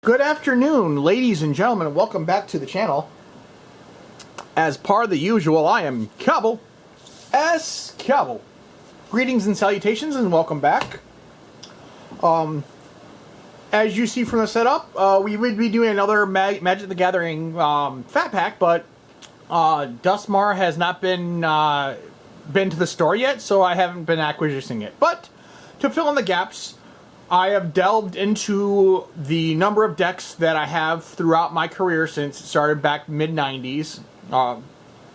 Good afternoon, ladies and gentlemen, and welcome back to the channel. As part of the usual, I am Cobble, S. Cobble. Greetings and salutations, and welcome back. As you see from the setup, we would be doing another Magic the Gathering Fat Pack, but Dustmar has not been to the store yet, so I haven't been acquisitioning it. But to fill in the gaps, I have delved into the number of decks that I have throughout my career since it started back mid-90s.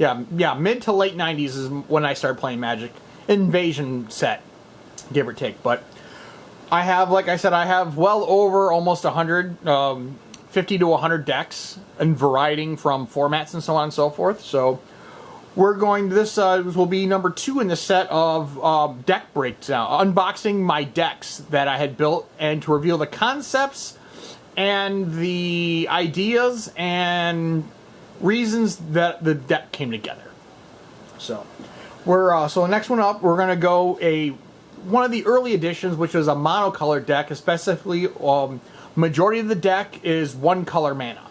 Mid to late 90s is when I started playing Magic. Invasion set, give or take. But I have, like I said, I have well over almost 100, 50 to 100 decks and varying from formats and so on and so forth. So we're going, this will be number 2 in the set of deck breakdown, unboxing my decks that I had built and to reveal the concepts and the ideas and reasons that the deck came together. So so next one up, we're gonna go one of the early editions, which was a monocolored deck, especially majority of the deck is one color mana.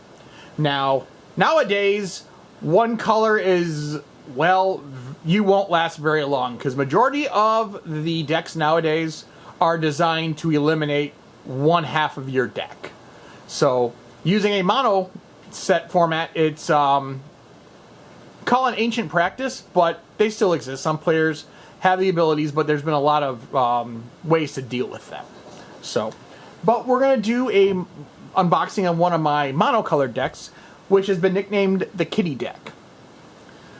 Now nowadays, one color is, well, you won't last very long, because majority of the decks nowadays are designed to eliminate one half of your deck. So using a mono set format, it's call an ancient practice, but they still exist. Some players have the abilities, but there's been a lot of ways to deal with them. So, but we're going to do a unboxing of one of my monocolored decks, which has been nicknamed the Kitty deck.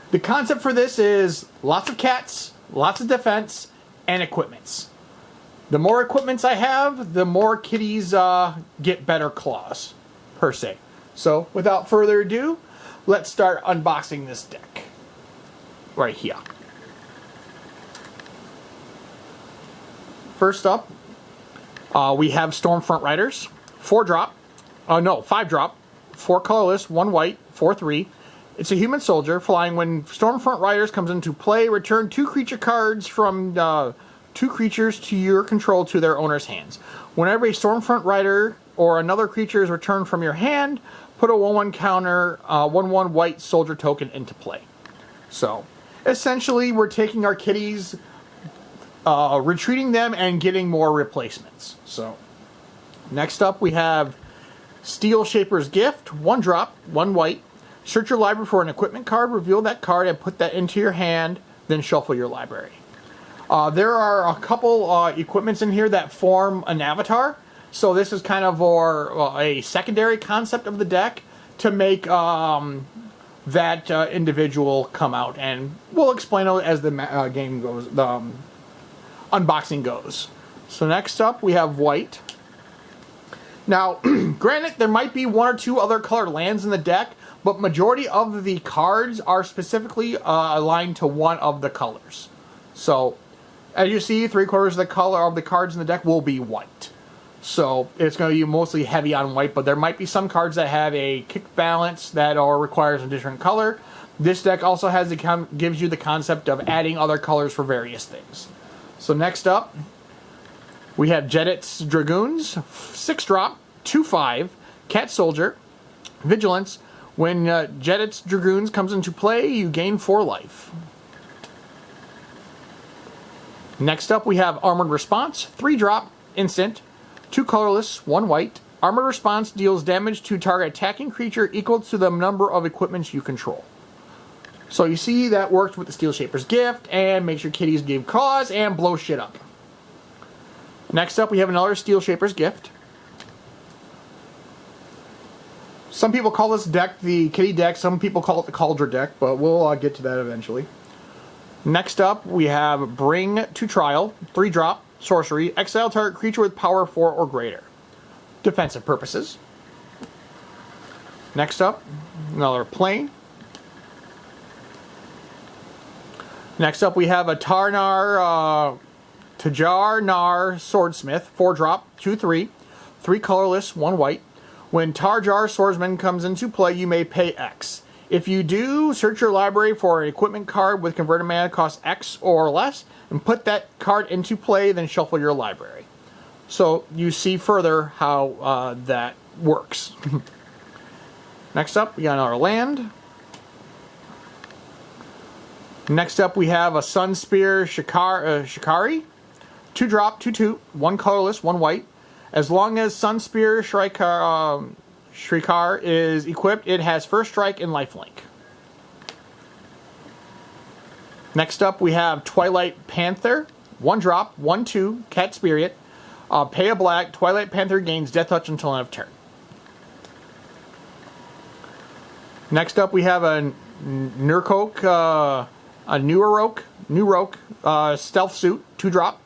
The concept for this is lots of cats, lots of defense, and equipments. The more equipments I have, the more kitties get better claws, per se. So, without further ado, let's start unboxing this deck. Right here. First up, we have Stormfront Riders. 5 drop, 4 colorless, 1 white, 4/3. It's a human soldier flying. When Stormfront Riders comes into play, return 2 creature cards from 2 creatures to your control to their owner's hands. Whenever a Stormfront Rider or another creature is returned from your hand, put a 1/1 counter 1/1 white soldier token into play. So, essentially, we're taking our kitties, retreating them, and getting more replacements. So, next up we have Steel Shaper's Gift. 1 drop, 1 white. Search your library for an equipment card, reveal that card, and put that into your hand, then shuffle your library. There are a couple equipments in here that form an avatar, so this is kind of a secondary concept of the deck to make that individual come out, and we'll explain it as the game goes, the unboxing goes. So next up we have white. Now, granted, there might be 1 or 2 other colored lands in the deck, but majority of the cards are specifically aligned to one of the colors. So, as you see, 3/4 of the color of the cards in the deck will be white. So, it's going to be mostly heavy on white, but there might be some cards that have a kick balance that requires a different color. This deck also has gives you the concept of adding other colors for various things. So, next up, we have Jedit's Dragoons. 6 drop, 2/5, Cat Soldier, Vigilance. When Jedit's Dragoons comes into play, you gain 4 life. Next up, we have Armored Response. 3 drop, instant, 2 colorless, 1 white. Armored Response deals damage to target attacking creature equal to the number of equipments you control. So you see that works with the Steel Shaper's Gift and makes your kitties give claws and blow shit up. Next up, we have another Steel Shaper's Gift. Some people call this deck the Kitty deck, some people call it the Kaldra deck, but we'll get to that eventually. Next up, we have Bring to Trial. 3 drop, sorcery, exile target creature with power 4 or greater. Defensive purposes. Next up, another Plane. Next up, we have a Tajar Nar Swordsmith. 4 drop, 2/3, 3 colorless, 1 white. When Tajar Swordsman comes into play, you may pay X. If you do, search your library for an equipment card with converted mana cost X or less, and put that card into play, then shuffle your library. So you see further how that works. Next up, we got another land. Next up, we have a Sunspear Shikari. 2-drop, 2/2, 1 colorless, 1 white. As long as Sunspear Shrikar is equipped, it has first strike and lifelink. Next up, we have Twilight Panther. 1-drop, 1/2, Cat Spirit. Pay a black. Twilight Panther gains Death Touch until end of turn. Next up, we have a Nurkoke, a Nurok Stealth Suit. 2-drop,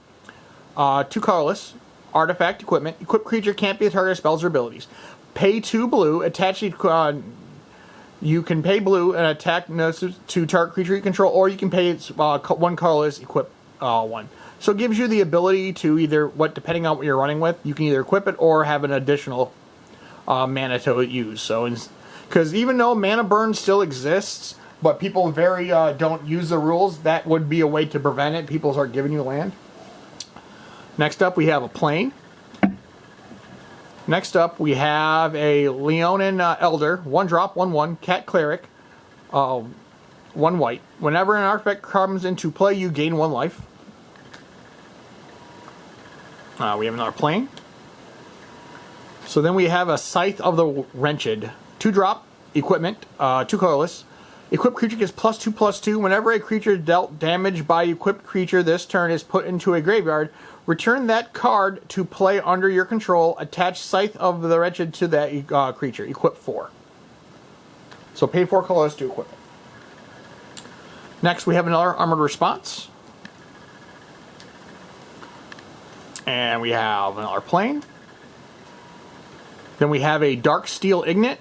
2 colorless. Artifact equipment. Equipped creature can't be a target of spells or abilities. Pay 2 blue. Attach you can pay blue and attack to target creature you control, or you can pay 1 colorless, equip 1. So it gives you the ability to either, depending on what you're running with, you can either equip it or have an additional mana to use. So, because even though mana burn still exists, but people don't use the rules, that would be a way to prevent it. People start giving you land. Next up, we have a plane. Next up, we have a Leonin Elder, 1-drop, 1/1, Cat Cleric, 1 white. Whenever an artifact comes into play, you gain 1 life. We have another plane. So then we have a Scythe of the Wrenched, 2-drop, equipment, 2 colorless. Equipped creature gets +2/+2. Whenever a creature dealt damage by equipped creature this turn is put into a graveyard, return that card to play under your control. Attach Scythe of the Wretched to that creature. Equip 4. So pay 4 colors to equip it. Next, we have another Armored Response. And we have another plane. Then we have a Darksteel Ignite.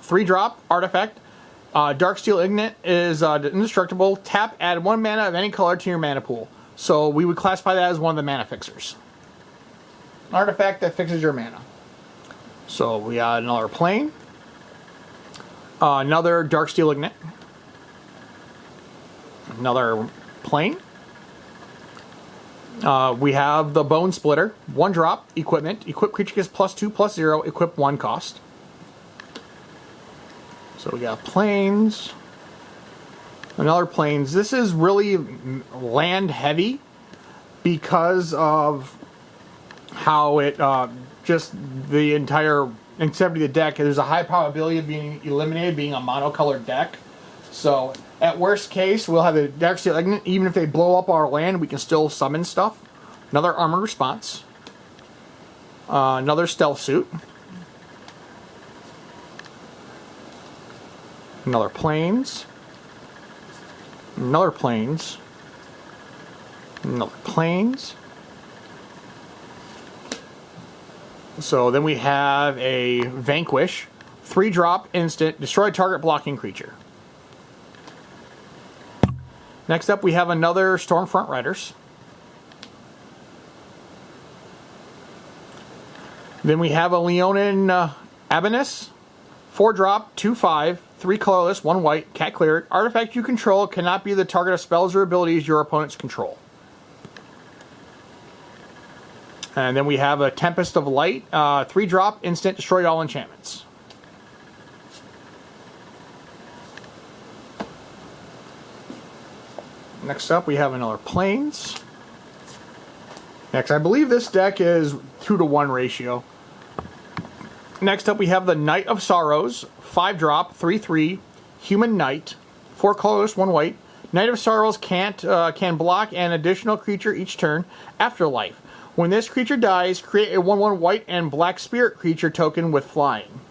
3-drop artifact. Darksteel Ignite is indestructible. Tap, add 1 mana of any color to your mana pool. So we would classify that as one of the mana fixers. An artifact that fixes your mana. So we got another plane. Another Darksteel Ignite. Another plane. We have the Bone Splitter. 1-drop, equipment. Equipped creature gets +2/+0, equip 1 cost. So we got planes. Another planes. This is really land heavy because of how it just the entire, except the deck, there's a high probability of being eliminated, being a monocolored deck. So at worst case, we'll have a Darksteel Ignite. Even if they blow up our land, we can still summon stuff. Another Armored Response. Another Stealth Suit. Another planes. Another planes. Another planes. So then we have a Vanquish. 3-drop instant. Destroy target blocking creature. Next up, we have another Stormfront Riders. Then we have a Leonin Abenus. 4-drop, 2/5, 3 colorless, 1 white, Cat Cleric. Artifact you control cannot be the target of spells or abilities your opponents control. And then we have a Tempest of Light. 3-drop, instant, destroy all enchantments. Next up, we have another Plains. Next, I believe this deck is 2-to-1 ratio. Next up, we have the Knight of Sorrows. 5-drop, 3/3, Human Knight. 4 colorless, 1 white. Knight of Sorrows can block an additional creature each turn. Afterlife. When this creature dies, create a 1/1 white and black spirit creature token with flying.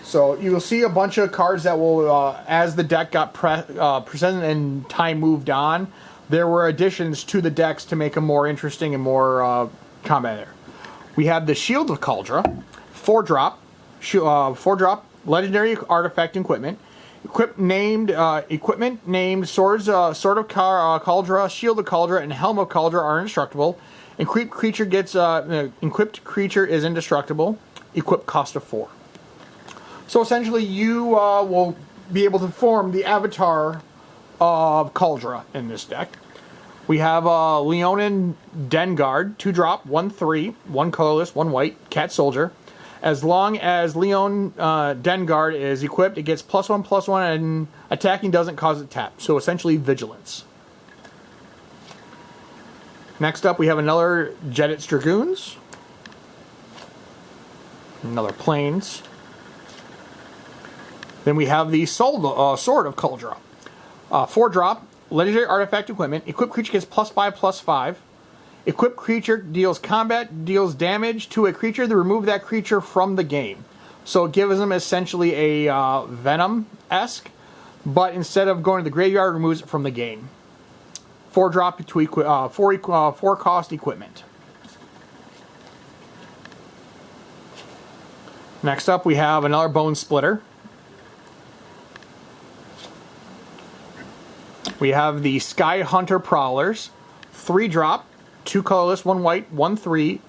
So you will see a bunch of cards that will, as the deck got presented and time moved on, there were additions to the decks to make them more interesting and more combat. We have the Shield of Kaldra, 4-drop, 4-drop legendary artifact equipment. Equipment named Swords, Sword of Kaldra, Shield of Kaldra, and Helm of Kaldra are indestructible. Equipped creature is indestructible. Equip cost of 4. So essentially, you will be able to form the avatar of Kaldra in this deck. We have Leonin Den Guard, 2-drop, 1/3, 1 colorless, 1 white, cat soldier. As long as Leon Den Guard is equipped, it gets +1/+1, and attacking doesn't cause it tap. So essentially vigilance. Next up, we have another Jedit's Dragoons. Another Plains. Then we have the Sword of Kaldra. 4-drop, legendary artifact equipment. Equipped creature gets +5/+5. Equipped creature deals damage to a creature to remove that creature from the game. So it gives them essentially a Venom-esque, but instead of going to the graveyard, it removes it from the game. 4-drop to 4-cost equipment. Next up, we have another Bone Splitter. We have the Sky Hunter Prowlers. 3-drop, 2 colorless, 1 white, 1/3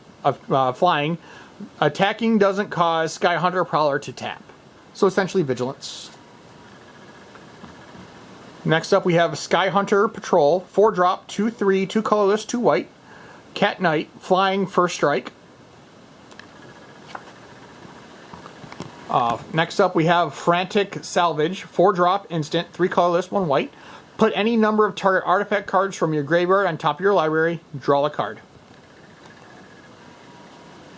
flying. Attacking doesn't cause Sky Hunter Prowler to tap. So essentially vigilance. Next up, we have Sky Hunter Patrol. 4-drop, 2/3, 2 colorless, 2 white. Cat Knight, flying, 1st strike. Next up, we have Frantic Salvage. 4-drop, instant, 3 colorless, 1 white. Put any number of target artifact cards from your graveyard on top of your library. Draw a card.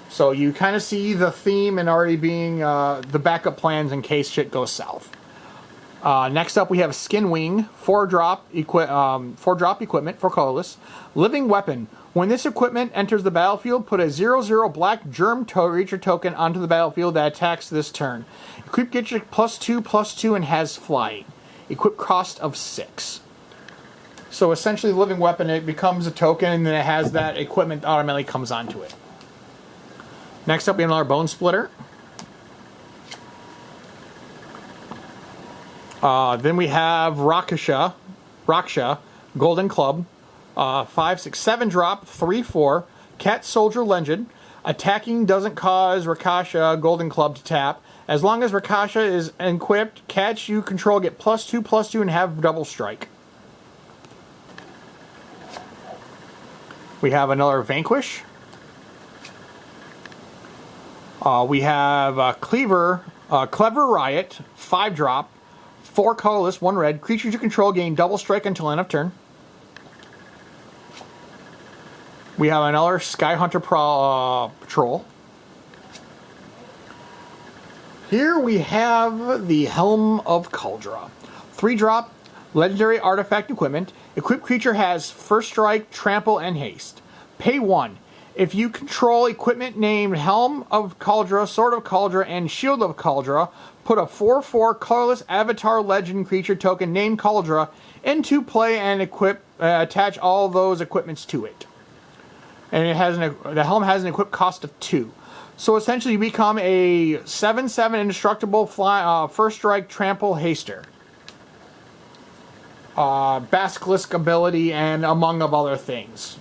So you kind of see the theme and already being the backup plans in case shit goes south. Next up, we have Skinwing, 4-drop equipment for colorless. Living Weapon. When this equipment enters the battlefield, put a 0/0 black germ creature token onto the battlefield that attacks this turn. Equip gets you +2/+2 and has flying. Equip cost of 6. So essentially, Living Weapon, it becomes a token and then it has that equipment that automatically comes onto it. Next up, we have another Bone Splitter. Then we have Raksha, Golden Club, 5, 6, 7-drop, 3/4, Cat Soldier Legend. Attacking doesn't cause Raksha Golden Club to tap. As long as Raksha is equipped, cats you control get +2/+2 and have double strike. We have another Vanquish. We have Clever Riot, 5-drop, 4 colorless, 1 red. Creatures you control gain double strike until end of turn. We have another Sky Hunter Patrol. Here we have the Helm of Kaldra. 3-drop, legendary artifact equipment. Equipped creature has 1st strike, trample, and haste. Pay 1. If you control equipment named Helm of Kaldra, Sword of Kaldra, and Shield of Kaldra, put a 4/4 colorless Avatar Legend creature token named Kaldra into play and attach all those equipments to it. And it has the helm has an equip cost of 2. So essentially, you become a 7/7 indestructible 1st strike trample haster. Basilisk ability and among of other things.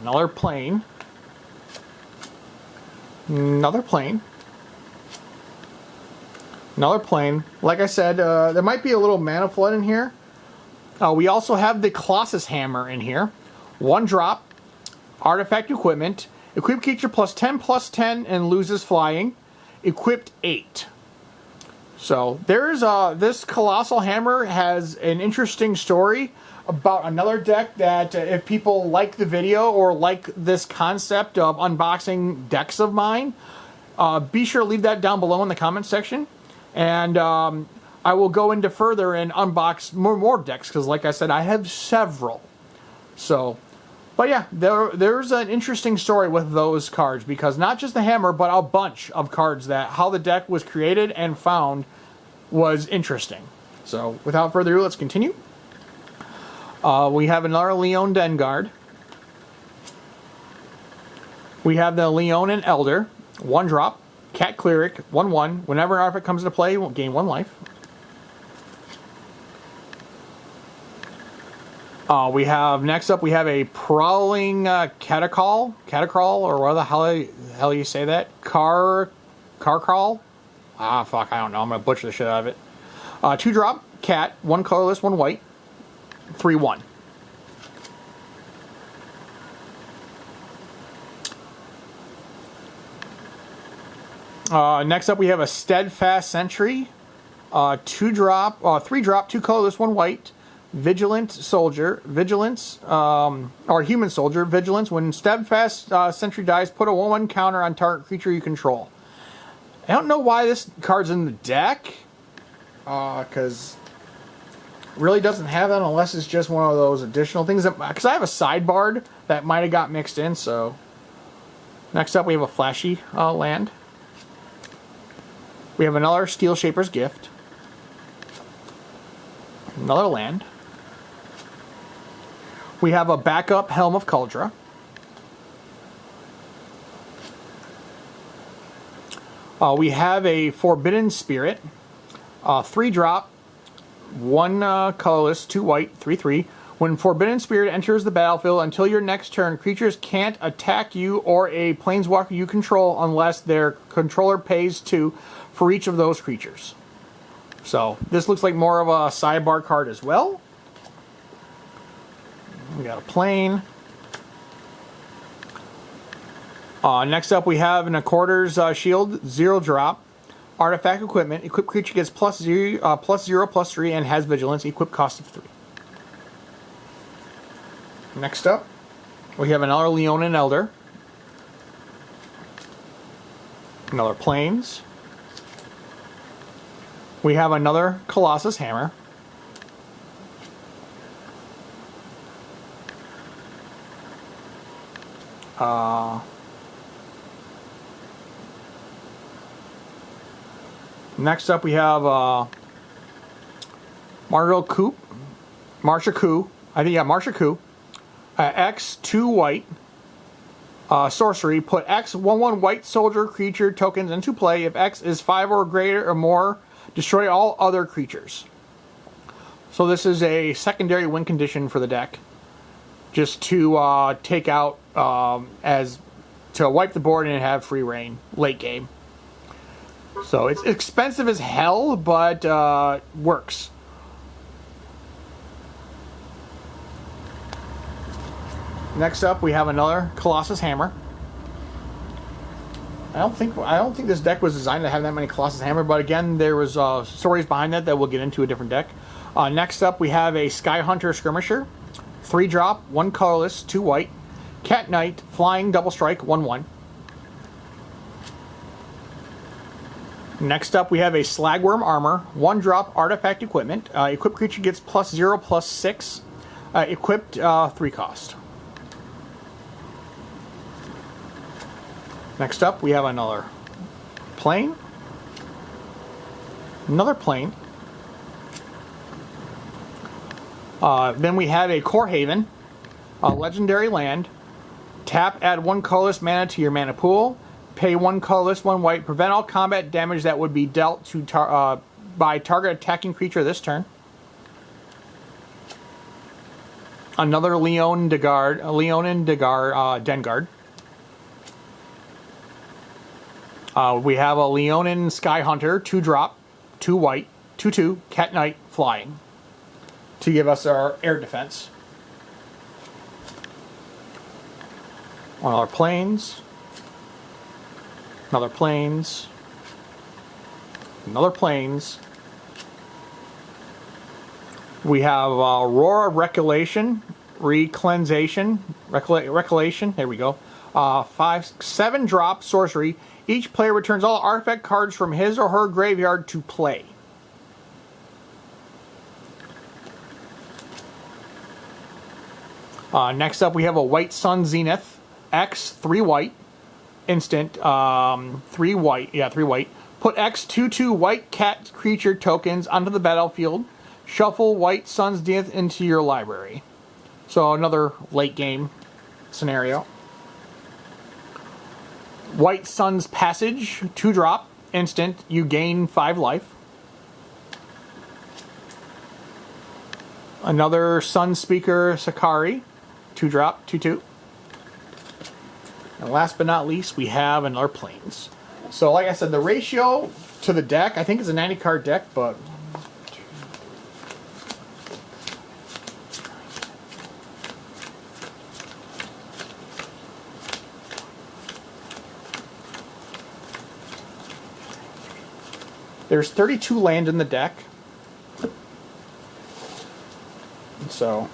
Another plane. Another plane. Another plane. Like I said, there might be a little mana flood in here. We also have the Colossus Hammer in here. 1-drop. Artifact equipment. Equipped creature +10/+10 and loses flying. Equipped 8. So there's this Colossal Hammer has an interesting story about another deck that if people like the video or like this concept of unboxing decks of mine, be sure to leave that down below in the comment section. And I will go into further and unbox more decks because like I said, I have several. So, but yeah, there's an interesting story with those cards because not just the hammer, but a bunch of cards that how the deck was created and found was interesting. So without further ado, let's continue. We have another Leon Den Guard. We have the Leonin Elder, 1-drop, Cat Cleric, 1/1. Whenever an artifact comes into play, you will gain 1 life. Next up, we have a Prowling Catacrawl, or what the hell you say that? Carcrawl? Ah, fuck, I don't know. I'm going to butcher the shit out of it. 2-drop, cat, 1 colorless, 1 white, 3/1. Next up, we have a Steadfast Sentry. 2-drop, 3-drop, 2 colorless, 1 white. Vigilant Soldier. Vigilance, or Human Soldier. Vigilance. When Steadfast Sentry dies, put a 1/1 counter on target creature you control. I don't know why this card's in the deck. Because it really doesn't have that unless it's just one of those additional things. Because I have a sideboard that might have got mixed in, so. Next up, we have a flashy land. We have another Steel Shaper's Gift. Another land. We have a backup Helm of Kaldra. We have a Forbidden Spirit. 3-drop, 1 colorless, 2 white, 3/3. When Forbidden Spirit enters the battlefield, until your next turn, creatures can't attack you or a planeswalker you control unless their controller pays 2 for each of those creatures. So, this looks like more of a sidebar card as well. We got a plane. Next up, we have an Accorder's Shield, 0-drop. Artifact equipment. Equipped creature gets +0/+3 and has vigilance. Equip cost of 3. Next up, we have another Leonin Elder. Another Plains. We have another Colossus Hammer. Next up, we have Marsha Ku. I think, yeah, Marsha Ku. X, 2 white. Sorcery. Put X 1/1 white soldier creature tokens into play. If X is 5 or greater or more, destroy all other creatures. So this is a secondary win condition for the deck. Just to take out, to wipe the board and have free reign late game. So it's expensive as hell, but works. Next up, we have another Colossus Hammer. I don't think this deck was designed to have that many Colossus Hammer, but again, there was stories behind that we'll get into a different deck. Next up, we have a Sky Hunter Skirmisher, 3-drop, 1 colorless, 2 white, Cat Knight, flying, double strike, 1/1. Next up, we have a Slagworm Armor, 1-drop, artifact equipment. Equipped creature gets +0/+6. Equipped, 3 cost. Next up, we have another plane. Another plane. Then we have a Core Haven, a legendary land. Tap, add 1 colorless mana to your mana pool. Pay 1 colorless, 1 white. Prevent all combat damage that would be dealt to by target attacking creature this turn. Another Leonin Dengard. We have a Leonin Sky Hunter, 2-drop, 2 white, 2/2, Cat Knight, flying, to give us our air defense. One of our planes. Another planes. Another planes. We have Aurora Recollection. Recollection. There we go. 7-drop sorcery. Each player returns all artifact cards from his or her graveyard to play. Next up, we have a White Sun Zenith. X, 3 white. Instant. 3 white. Yeah, 3 white. Put X 2/2 white cat creature tokens onto the battlefield. Shuffle White Sun's Zenith into your library. So another late game scenario. White Sun's Passage, 2-drop, instant. You gain 5 life. Another Sunspeaker Sakari, 2-drop, 2/2. And last but not least, we have another Plains. So like I said, the ratio to the deck, I think it's a 90 card deck, but There's 32 land in the deck. So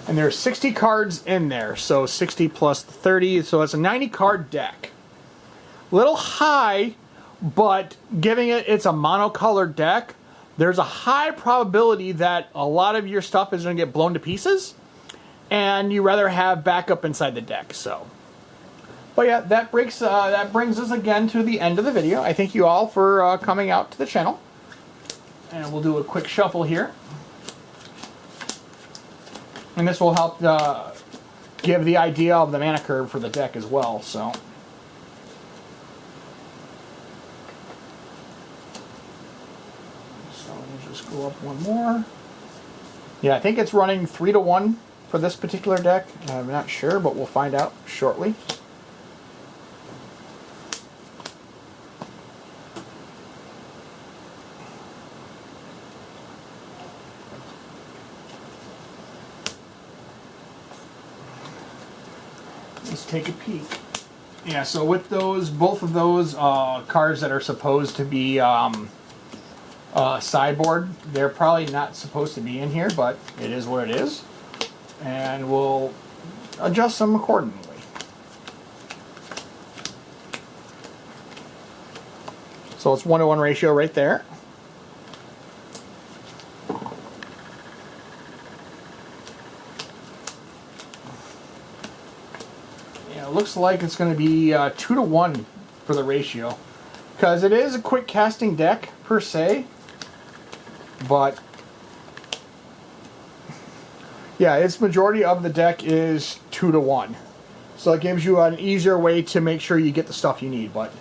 and there's 60 cards in there, so 60 plus 30, so it's a 90 card deck. Little high, but giving it's a monocolored deck, there's a high probability that a lot of your stuff is going to get blown to pieces, and you rather have backup inside the deck. So, but yeah, that brings us again to the end of the video. I thank you all for coming out to the channel, and we'll do a quick shuffle here. And this will help give the idea of the mana curve for the deck as well. So, we'll just go up one more. Yeah, I think it's running 3-1 for this particular deck. I'm not sure, but we'll find out shortly. Let's take a peek. Yeah, so with both of those cards that are supposed to be sideboard, they're probably not supposed to be in here, but it is what it is. And we'll adjust them accordingly. So it's 1-to-1 ratio right there. It looks like it's going to be 2-to-1 for the ratio, because it is a quick casting deck per se, but yeah, its majority of the deck is 2-to-1, so it gives you an easier way to make sure you get the stuff you need. But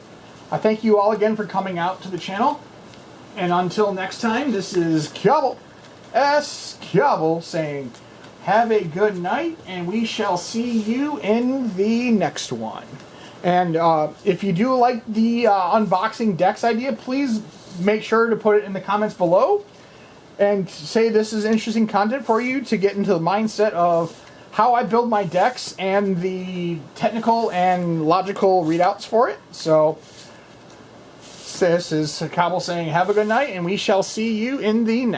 I thank you all again for coming out to the channel, and until next time, this is Cable saying have a good night, and we shall see you in the next one. And if you do like the unboxing decks idea, please make sure to put it in the comments below and say this is interesting content for you to get into the mindset of how I build my decks and the technical and logical readouts for it. So this is Cable saying have a good night, and we shall see you in the next